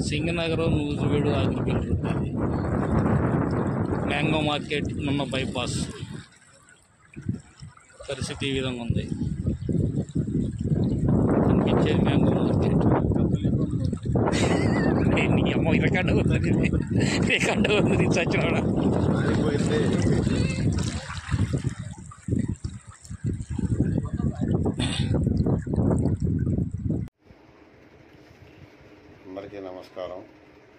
Singh Nagar Nuzvid agriculture ఉంటుంది. Mango market నున్న bypass పరిస్థితి ఈ విధంగా ఉంది. కనిపించేది మ్యాంగో మార్కెట్. అమ్మ రికార్డు అవుతుంది, రికార్డు అవుతుంది చచ్చినాడా. అందరికీ నమస్కారం.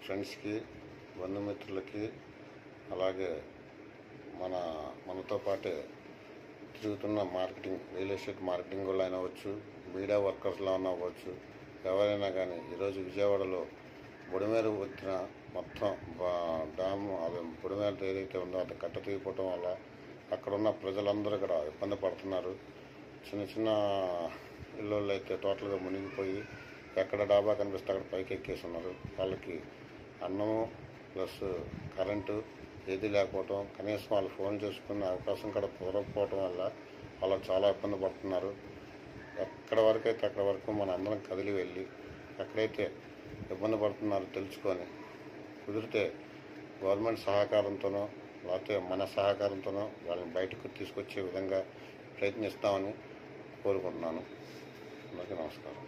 ఫ్రెండ్స్కి, బంధుమిత్రులకి, అలాగే మనతో పాటే తిరుగుతున్న రియల్ ఎస్టేట్ మార్కెటింగ్ వాళ్ళు అయినా అవ్వచ్చు, మీడియా వర్కర్స్లో అయినా అవ్వచ్చు, ఎవరైనా కానీ ఈరోజు విజయవాడలో బుడమేరు వచ్చిన మొత్తం డ్యాము అది బుడమేరు ఏదైతే ఉందో అది కట్ట తీయకపోవటం వల్ల అక్కడ ఉన్న ప్రజలందరూ కూడా ఇబ్బంది పడుతున్నారు. చిన్న చిన్న ఇళ్ళు అయితే టోటల్గా మునిగిపోయి ఎక్కడ డాబా కనిపిస్తే అక్కడ పైకి ఎక్కేసి ఉన్నారు. వాళ్ళకి అన్నము ప్లస్ కరెంటు ఏది లేకపోవటం, కనీసం వాళ్ళు ఫోన్ చేసుకునే అవకాశం కూడా కుదరకపోవటం వల్ల వాళ్ళు చాలా ఇబ్బంది పడుతున్నారు. ఎక్కడ వరకు అయితే అక్కడ వరకు మన అందరం కదిలి వెళ్ళి ఎక్కడైతే ఇబ్బంది పడుతున్నారో తెలుసుకొని కుదిరితే గవర్నమెంట్ సహకారంతోనో లేకపోతే మన సహకారంతోనో వాళ్ళని బయటకు తీసుకొచ్చే విధంగా ప్రయత్నిస్తామని కోరుకుంటున్నాను. అందరికీ నమస్కారం.